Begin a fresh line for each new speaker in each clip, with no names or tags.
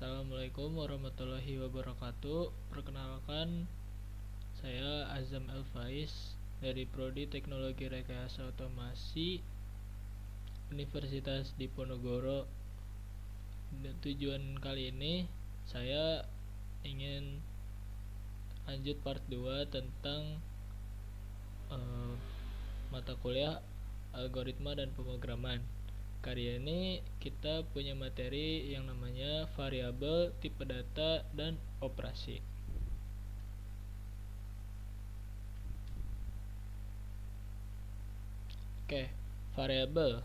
Assalamualaikum warahmatullahi wabarakatuh. Perkenalkan, saya Azam Elfaiz dari Prodi Teknologi Rekayasa Otomasi Universitas Diponegoro. Tujuan kali ini saya ingin lanjut part 2 tentang mata kuliah algoritma dan pemrograman. Kali ini kita punya materi yang namanya variabel, tipe data, dan operasi. Oke, variabel.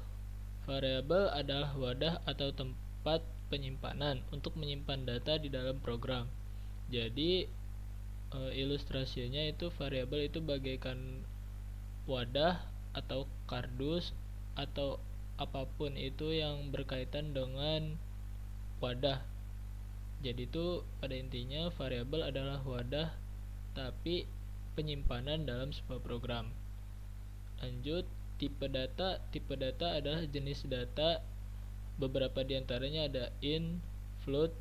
Variabel adalah wadah atau tempat penyimpanan untuk menyimpan data di dalam program. Jadi ilustrasinya itu variabel itu bagaikan wadah atau kardus atau apapun itu yang berkaitan dengan wadah. Jadi itu pada intinya variabel adalah wadah tapi penyimpanan dalam sebuah program. Lanjut, tipe data adalah jenis data. Beberapa diantaranya ada int, float,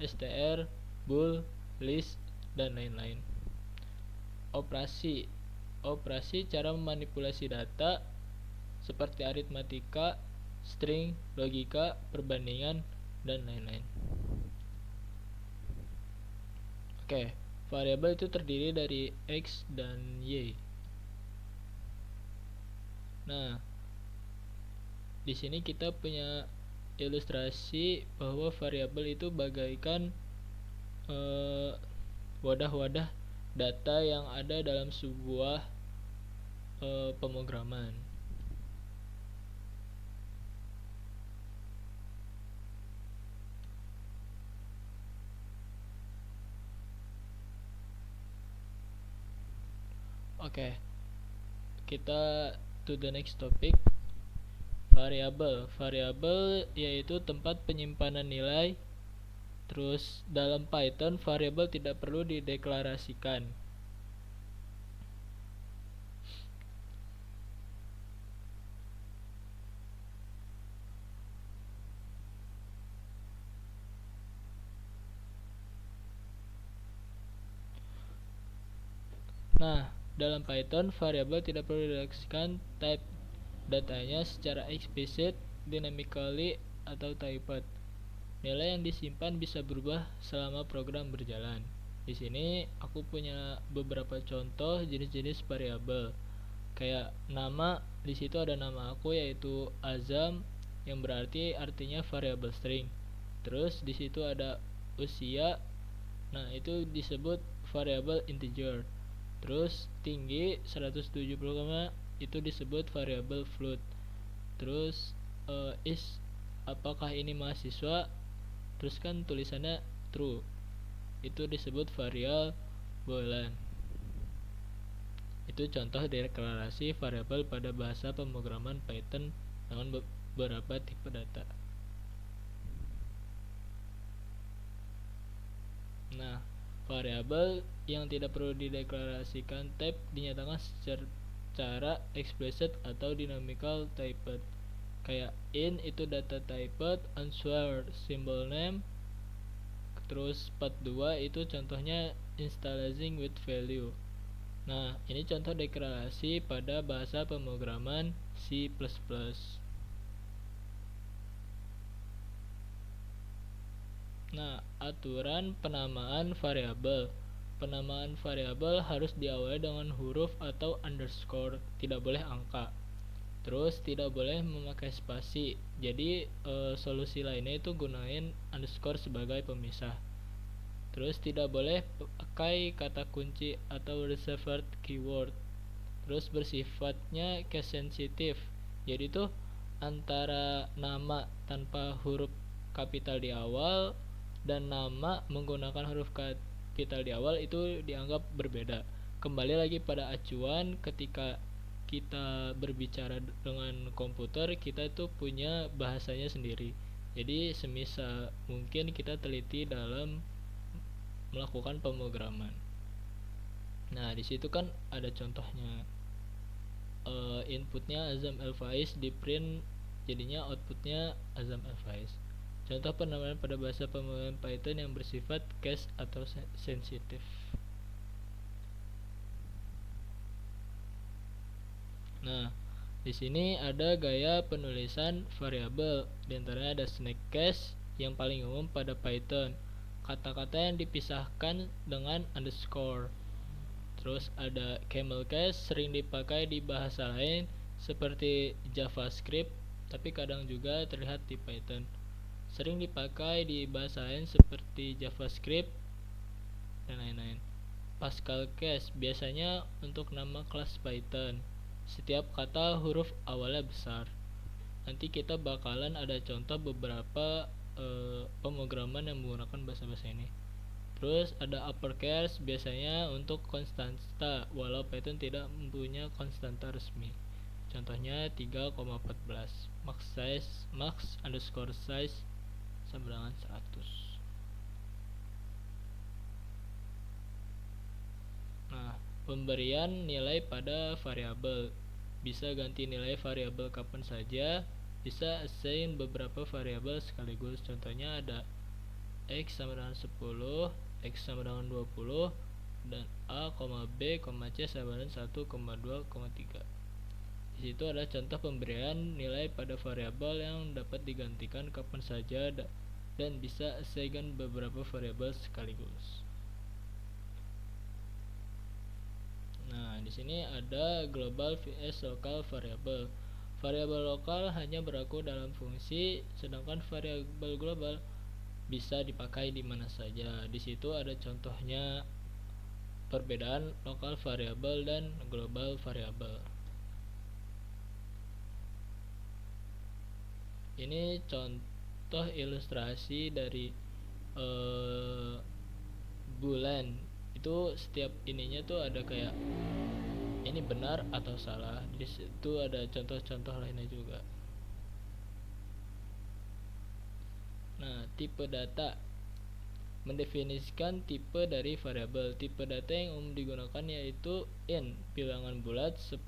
str, bool, list, dan lain-lain. Operasi cara memanipulasi data seperti aritmatika, string, logika, perbandingan, dan lain-lain. Oke, variabel itu terdiri dari x dan y. Nah, di sini kita punya ilustrasi bahwa variabel itu bagaikan wadah-wadah data yang ada dalam sebuah pemrograman. Oke, kita to the next topic. Variabel yaitu tempat penyimpanan nilai. Terus dalam Python variabel tidak perlu dideklarasikan. Nah, dalam Python variabel tidak perlu dideklarasikan type datanya secara eksplisit, dynamically, atau typed. Nilai yang disimpan bisa berubah selama program berjalan. Di sini aku punya beberapa contoh jenis-jenis variabel. Kayak nama, di situ ada nama aku yaitu Azam yang berarti artinya variabel string. Terus di situ ada usia. Nah, itu disebut variabel integer. Terus tinggi 170, itu disebut variabel float. Terus apakah ini mahasiswa? Terus kan tulisannya true, itu disebut variabel boolean. Itu contoh deklarasi variabel pada bahasa pemrograman Python dengan beberapa tipe data. Nah, variabel yang tidak perlu dideklarasikan type dinyatakan secara explicit atau dynamical typed. Kayak int itu data typed, answer symbol name. Terus part 2 itu contohnya installation with value. Nah, ini contoh deklarasi pada bahasa pemrograman C++. Nah, aturan penamaan variabel. Penamaan variabel harus diawali dengan huruf atau underscore, tidak boleh angka. Terus tidak boleh memakai spasi. Jadi solusi lainnya itu gunain underscore sebagai pemisah. Terus tidak boleh pakai kata kunci atau reserved keyword. Terus bersifatnya case sensitive. Jadi tuh antara nama tanpa huruf kapital di awal dan nama menggunakan huruf kapital di awal itu dianggap berbeda. Kembali lagi pada acuan ketika kita berbicara dengan komputer, kita itu punya bahasanya sendiri. Jadi semisal mungkin kita teliti dalam melakukan pemrograman. Nah, di situ kan ada contohnya. Inputnya Azam Elfaiz, di print jadinya outputnya Azam Elfaiz. Contoh penamaan pada bahasa pemrograman Python yang bersifat case atau sensitif. Nah, di sini ada gaya penulisan variabel. Di antaranya ada snake case yang paling umum pada Python. Kata-kata yang dipisahkan dengan underscore. Terus ada camel case, sering dipakai di bahasa lain seperti JavaScript, tapi kadang juga terlihat di Python. Sering dipakai di bahasa lain seperti JavaScript dan lain-lain. Pascal case biasanya untuk nama kelas Python. Setiap kata huruf awalnya besar. Nanti kita bakalan ada contoh beberapa pemrograman yang menggunakan bahasa-bahasa ini. Terus ada uppercase biasanya untuk konstanta, walau Python tidak mempunyai konstanta resmi. Contohnya 3,14. Max underscore size sama dengan 100. Nah, pemberian nilai pada variabel. Bisa ganti nilai variabel kapan saja, bisa assign beberapa variabel sekaligus. Contohnya ada X sama dengan 10, X sama dengan 20, dan A, B, C sama dengan 1,2,3. Di situ ada contoh pemberian nilai pada variabel yang dapat digantikan kapan saja dan bisa assign beberapa variabel sekaligus. Nah, di sini ada global vs local variable. Variabel lokal hanya berlaku dalam fungsi, sedangkan variabel global bisa dipakai di mana saja. Di situ ada contohnya perbedaan lokal variabel dan global variabel. Ini contoh ilustrasi dari boolean. Itu setiap ininya tuh ada kayak ini benar atau salah. Di situ ada contoh-contoh lainnya juga. Nah, tipe data mendefinisikan tipe dari variabel. Tipe data yang umum digunakan yaitu int, bilangan bulat 10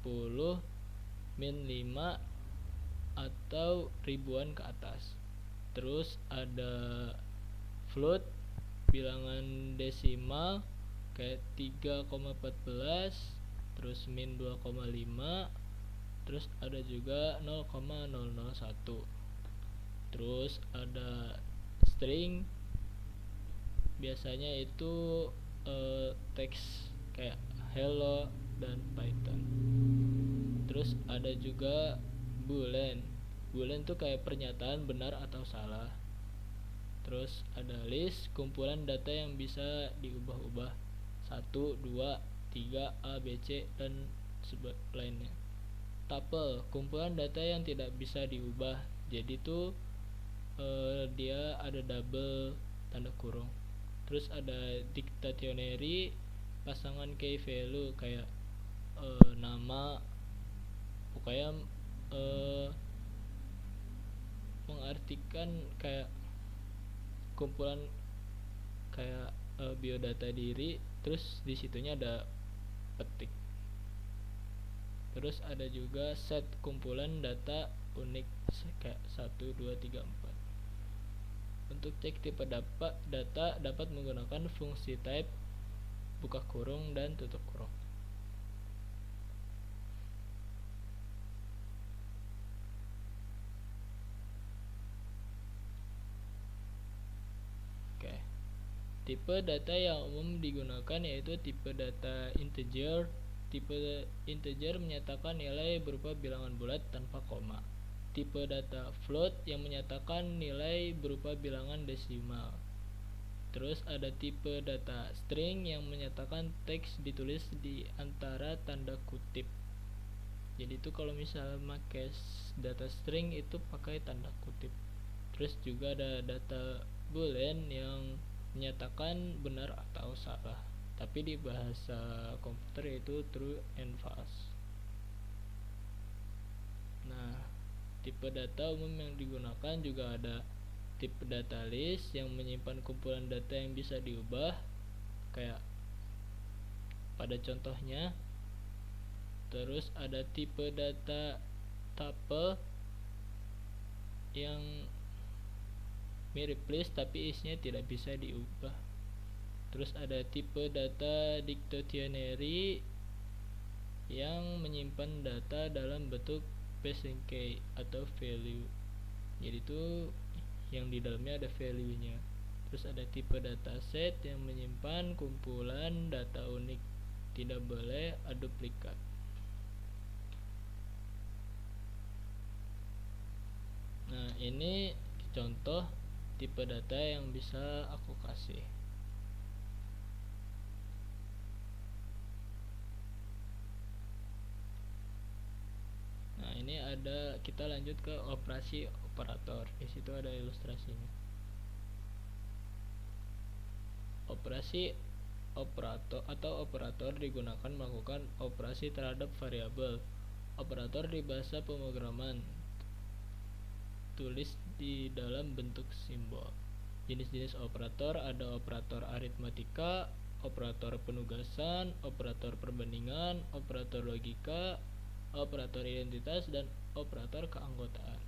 min 5 atau ribuan ke atas. Terus ada float, bilangan desimal kayak 3,14, terus min 2,5, terus ada juga 0,001. Terus ada string, biasanya itu teks kayak hello dan Python. Terus ada juga boolean. Boolean tuh kayak pernyataan benar atau salah. Terus ada list, kumpulan data yang bisa diubah-ubah 1, 2, 3, A, B, C, dan lainnya. Tuple, kumpulan data yang tidak bisa diubah. Jadi tuh dia ada double tanda kurung. Terus ada dictionary, pasangan key value kayak nama, pokoknya mengartikan kayak kumpulan kayak biodata diri, terus di situnya ada petik. Terus ada juga set, kumpulan data unik kayak 1, 2, 3, 4. Untuk cek tipe data dapat menggunakan fungsi type, buka kurung dan tutup kurung. Oke. Tipe data yang umum digunakan yaitu tipe data integer. Tipe integer menyatakan nilai berupa bilangan bulat tanpa koma. Tipe data float yang menyatakan nilai berupa bilangan desimal. Terus ada tipe data string yang menyatakan teks ditulis di antara tanda kutip. Jadi itu kalau misalnya pakai data string itu pakai tanda kutip. Terus juga ada data boolean yang menyatakan benar atau salah, tapi di bahasa komputer itu true and false. Nah, tipe data umum yang digunakan juga ada tipe data list yang menyimpan kumpulan data yang bisa diubah kayak pada contohnya. Terus ada tipe data tuple yang mirip list tapi isinya tidak bisa diubah. Terus ada tipe data dictionary yang menyimpan data dalam bentuk passion key atau value. Jadi itu yang di dalamnya ada value-nya. Terus ada tipe dataset yang menyimpan kumpulan data unik, tidak boleh ada duplikat. Nah, ini contoh tipe data yang bisa aku kasih. Nah, ini ada, kita lanjut ke operasi operator. Di situ ada ilustrasinya. Operasi operator atau operator digunakan melakukan operasi terhadap variabel. Operator di bahasa pemrograman tulis di dalam bentuk simbol. Jenis-jenis operator ada operator aritmatika, operator penugasan, operator perbandingan, operator logika, operator identitas, dan operator keanggotaan.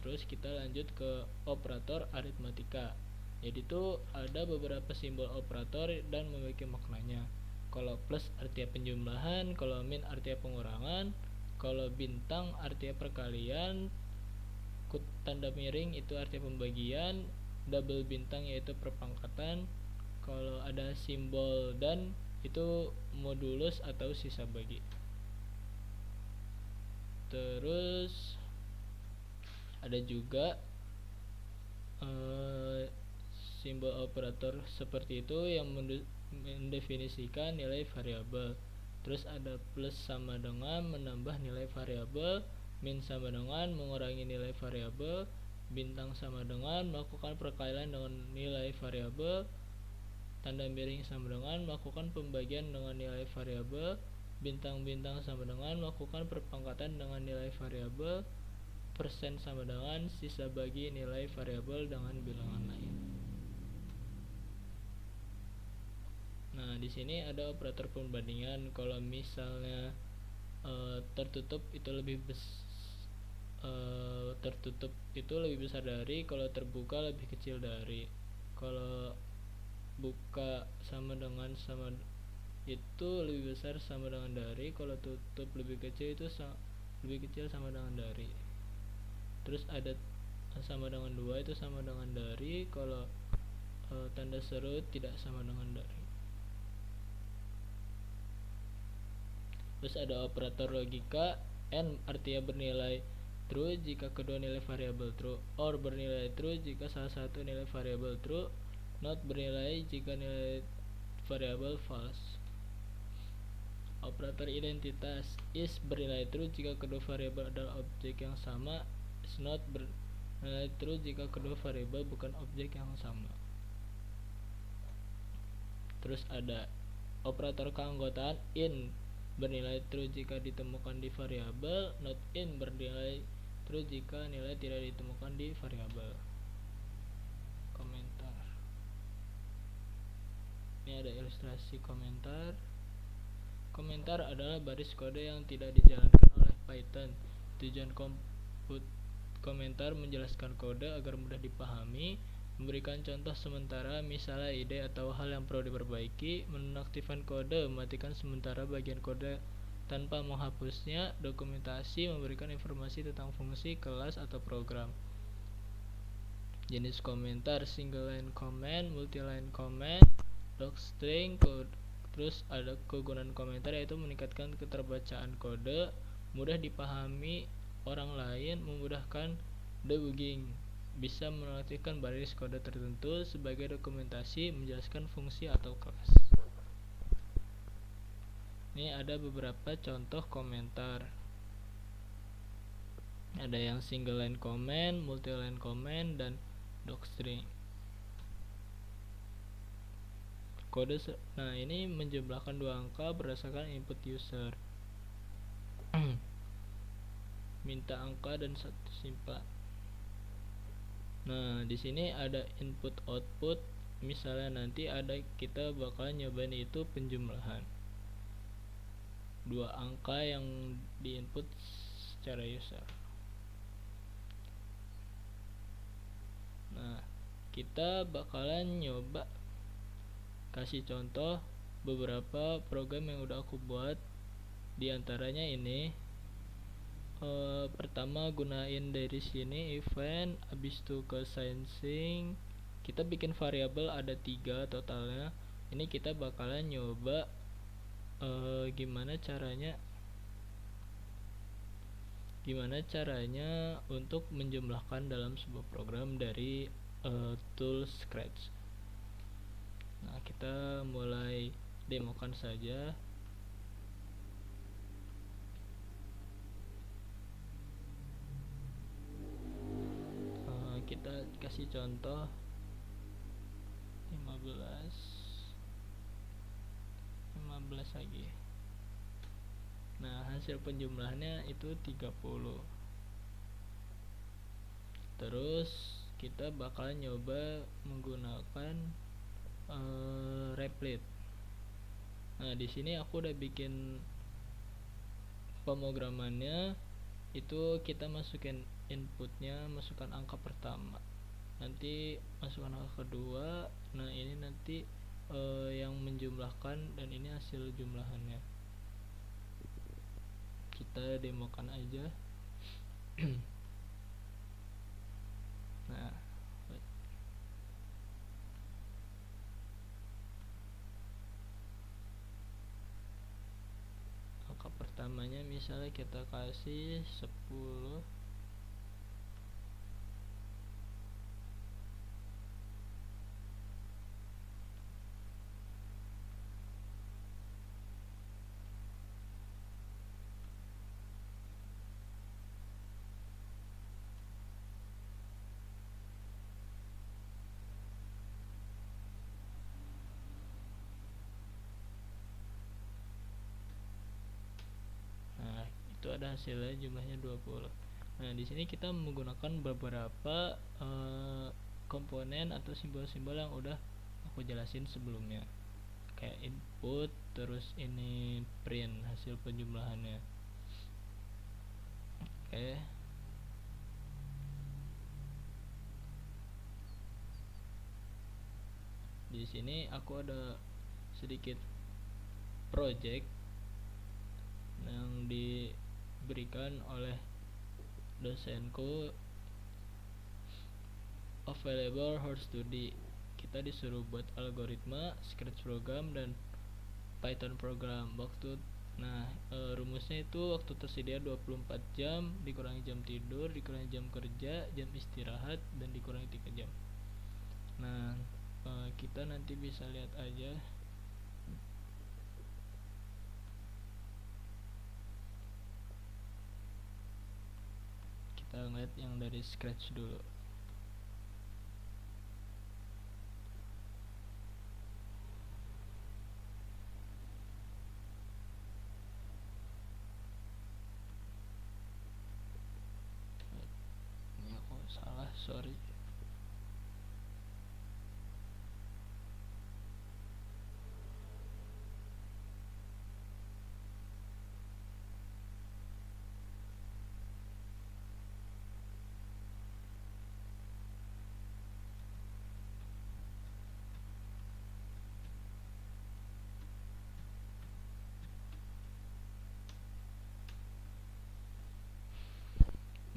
Terus kita lanjut ke operator aritmatika. Jadi itu ada beberapa simbol operator dan memiliki maknanya. Kalau plus artinya penjumlahan, kalau min artinya pengurangan, kalau bintang artinya perkalian, tanda miring itu artinya pembagian, double bintang yaitu perpangkatan, kalau ada simbol dan itu modulus atau sisa bagi. Terus ada juga simbol operator seperti itu yang mendefinisikan nilai variabel. Terus ada plus sama dengan menambah nilai variabel, min sama dengan mengurangi nilai variabel, bintang sama dengan melakukan perkalian dengan nilai variabel, tanda miring sama dengan melakukan pembagian dengan nilai variabel, bintang-bintang sama dengan melakukan perpangkatan dengan nilai variabel, persen sama dengan sisa bagi nilai variabel dengan bilangan lain. Nah, di sini ada operator perbandingan. Kalau misalnya tertutup itu lebih tertutup itu lebih besar dari, kalau terbuka lebih kecil dari. Kalau buka sama dengan sama itu lebih besar sama dengan dari, kalau tutup lebih kecil itu lebih kecil sama dengan dari. Terus ada sama dengan 2 itu sama dengan dari, kalau tanda seru tidak sama dengan dari. Terus ada operator logika. N artinya bernilai true jika kedua nilai variabel true, or bernilai true jika salah satu nilai variabel true, not bernilai jika nilai variabel false. Operator identitas. Is bernilai true jika kedua variabel adalah objek yang sama, is not bernilai true jika kedua variabel bukan objek yang sama. Terus ada operator keanggotaan. In bernilai true jika ditemukan di variabel, not in bernilai true jika nilai tidak ditemukan di variabel. Komentar. Ini ada ilustrasi komentar. Komentar adalah baris kode yang tidak dijalankan oleh Python. Tujuan komentar menjelaskan kode agar mudah dipahami, memberikan contoh sementara, misalnya ide atau hal yang perlu diperbaiki, menonaktifkan kode, mematikan sementara bagian kode tanpa menghapusnya, dokumentasi, memberikan informasi tentang fungsi, kelas, atau program. Jenis komentar: single line comment, multi line comment, docstring. Terus ada kegunaan komentar yaitu meningkatkan keterbacaan kode, mudah dipahami orang lain, memudahkan debugging, bisa menonaktifkan baris kode tertentu sebagai dokumentasi, menjelaskan fungsi atau kelas. Ini ada beberapa contoh komentar. Ada yang single line comment, multi line comment, dan docstring. Kode nah ini menjumlahkan 2 angka berdasarkan input user. Minta angka dan satu simpan. Nah, di sini ada input output. Misalnya nanti ada, kita bakal nyobain itu penjumlahan 2 angka yang di input secara user. Nah, kita bakalan nyoba kasih contoh beberapa program yang udah aku buat. Di antaranya ini pertama gunain dari sini event, habis itu ke sensing. Kita bikin variabel ada 3 totalnya. Ini kita bakalan nyoba gimana caranya untuk menjumlahkan dalam sebuah program dari tool Scratch. Nah, kita mulai demokan saja. Kita kasih contoh 15 lagi. Nah, hasil penjumlahannya itu 30. Terus kita bakal nyoba menggunakan replit. Nah, di sini aku udah bikin pemrogramannya. Itu kita masukin inputnya, masukkan angka pertama, nanti masukkan angka kedua. Nah, ini nanti yang menjumlahkan, dan ini hasil jumlahannya. Kita demokan aja. Nah, angka pertamanya misalnya kita kasih 10. Nah, itu ada hasilnya, jumlahnya 20. Nah, di sini kita menggunakan beberapa komponen atau simbol-simbol yang udah aku jelasin sebelumnya, kayak input, terus ini print hasil penjumlahannya. Oke. Di sini aku ada sedikit project yang diberikan oleh dosenku, available hard study. Kita disuruh buat algoritma, Scratch program, dan Python program. Rumusnya itu waktu tersedia 24 jam dikurangi jam tidur, dikurangi jam kerja, jam istirahat, dan dikurangi 3 jam. Nah, kita nanti bisa lihat aja. Kita ngeliat yang dari Scratch dulu. Ini aku salah, sorry.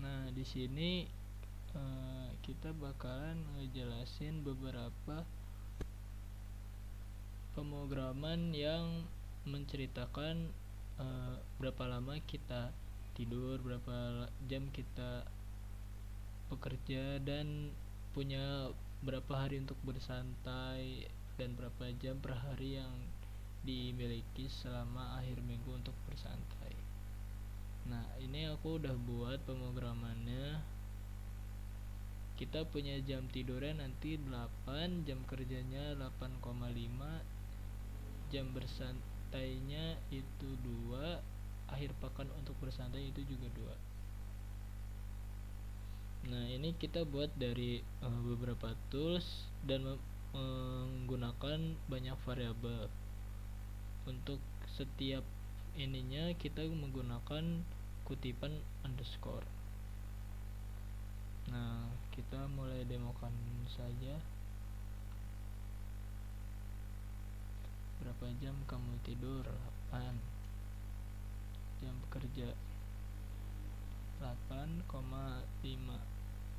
Nah, di sini kita bakalan ngejelasin beberapa pemrograman yang menceritakan berapa lama kita tidur, berapa jam kita bekerja, dan punya berapa hari untuk bersantai, dan berapa jam per hari yang dimiliki selama akhir minggu untuk bersantai. Nah, ini aku udah buat pemrogramannya. Kita punya jam tidurnya nanti 8, jam kerjanya 8,5, jam bersantainya itu 2, akhir pekan untuk bersantai itu juga 2. Nah, ini kita buat dari beberapa tools dan menggunakan banyak variabel. Untuk setiap ininya kita menggunakan kutipan underscore. Nah, kita mulai demokan saja. Berapa jam kamu tidur? 8. Jam kerja 8,5.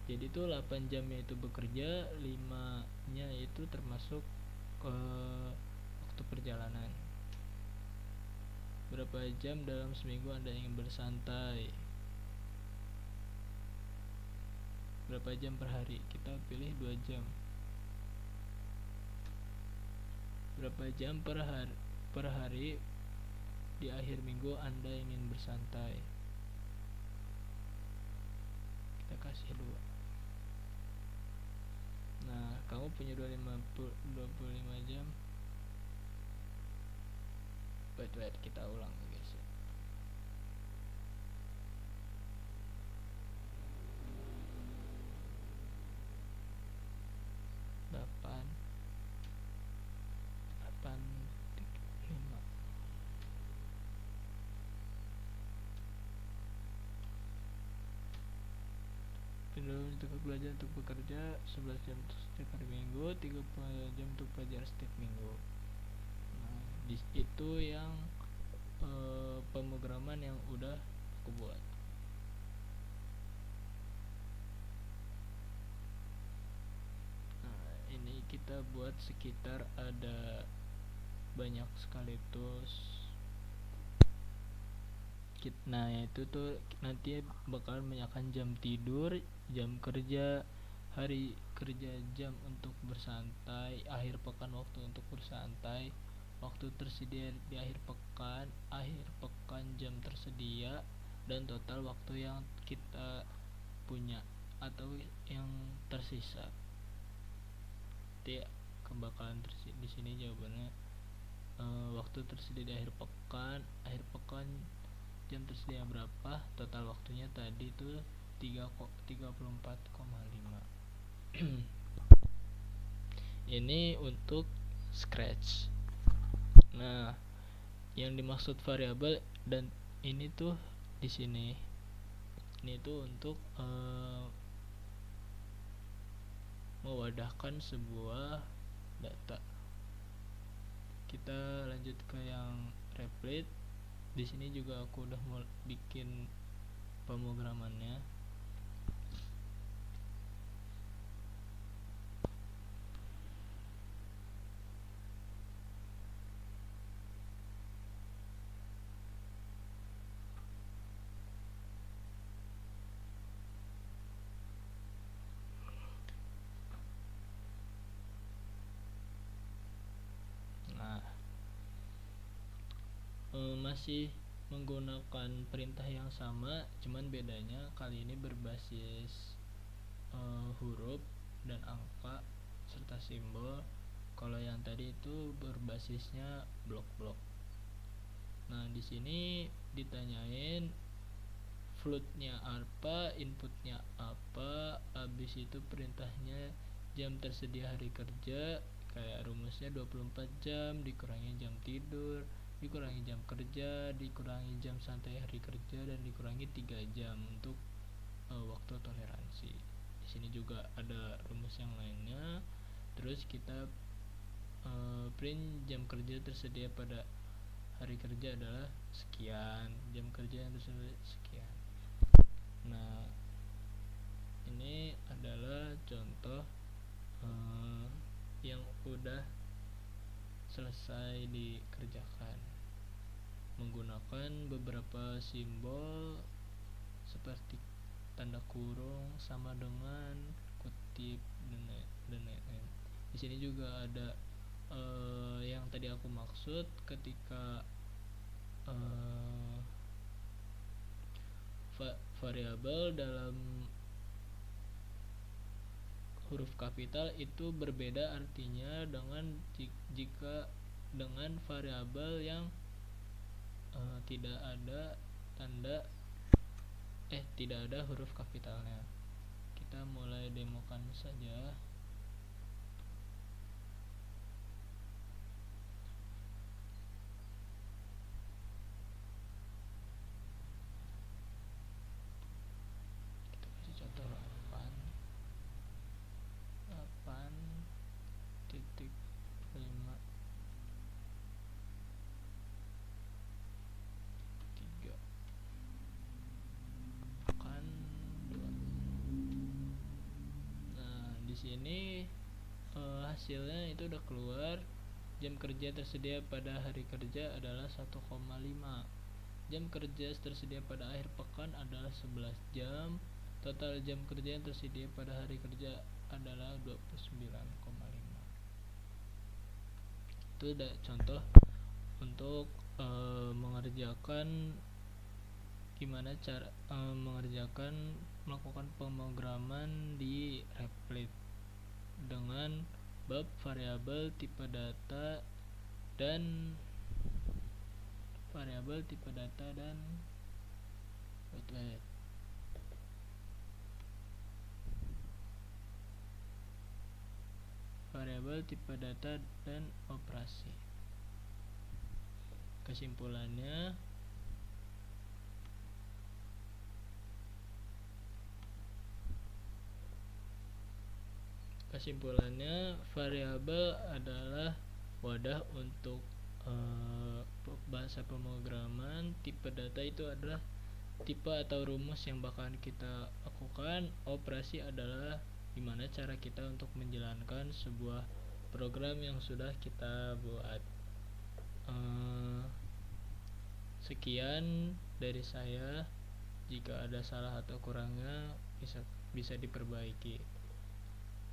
Jadi tuh 8 jamnya itu bekerja, 5 nya itu termasuk waktu perjalanan. Berapa jam dalam seminggu Anda ingin bersantai? Berapa jam per hari? Kita pilih 2 jam. Berapa jam per hari di akhir minggu Anda ingin bersantai? Kita kasih 2. Nah, kamu punya 25 jam. Wait, kita ulang guys. 8 5. Pindah untuk belajar untuk bekerja 11 jam setiap hari minggu, 30 jam untuk belajar setiap minggu. Nah, itu yang pemrograman yang udah aku buat. Nah, ini kita buat sekitar ada banyak sekali tools. Nah, itu tuh nanti bakalan menyakan jam tidur, jam kerja, hari kerja, jam untuk bersantai, akhir pekan waktu untuk bersantai, waktu tersedia di akhir pekan jam tersedia, dan total waktu yang kita punya atau yang tersisa. Jadi bakalan di sini jawabannya waktu tersedia di akhir pekan jam tersedia berapa, total waktunya tadi itu 34,5. Ini untuk Scratch. Nah, yang dimaksud variabel dan ini tuh di sini. Ini tuh untuk mewadahkan sebuah data. Kita lanjut ke yang Replit. Di sini juga aku udah mau bikin pemrogramannya. Nah, masih menggunakan perintah yang sama, cuman bedanya kali ini berbasis huruf dan angka serta simbol. Kalau yang tadi itu berbasisnya blok-blok. Nah, di sini ditanyain floatnya apa, inputnya apa, habis itu perintahnya jam tersedia hari kerja, kayak rumusnya 24 jam dikurangi jam tidur dikurangi jam kerja dikurangi jam santai hari kerja dan dikurangi 3 jam untuk waktu toleransi. Di sini juga ada rumus yang lainnya. Terus kita print jam kerja tersedia pada hari kerja adalah sekian, jam kerja yang tersedia sekian. Nah, ini adalah contoh yang udah selesai dikerjakan menggunakan beberapa simbol seperti tanda kurung, sama dengan, kutip, dan lain-lain. Di sini juga ada yang tadi aku maksud ketika variabel dalam huruf kapital itu berbeda artinya dengan jika dengan variabel yang tidak ada tidak ada huruf kapitalnya. Kita mulai demokan saja. Kita kasih contoh 8. sini hasilnya itu udah keluar. Jam kerja tersedia pada hari kerja adalah 1,5. Jam kerja tersedia pada akhir pekan adalah 11 jam. Total jam kerja yang tersedia pada hari kerja adalah 29,5. Itu udah contoh untuk mengerjakan gimana cara melakukan pemrograman di Replit dengan bab variabel tipe data dan wait variabel tipe data dan operasi. Kesimpulannya, variabel adalah wadah untuk bahasa pemrograman. Tipe data itu adalah tipe atau rumus yang bakalan kita lakukan. Operasi adalah gimana cara kita untuk menjalankan sebuah program yang sudah kita buat. Sekian dari saya. Jika ada salah atau kurangnya bisa diperbaiki.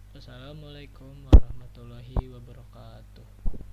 Wassalamualaikum warahmatullahi wabarakatuh.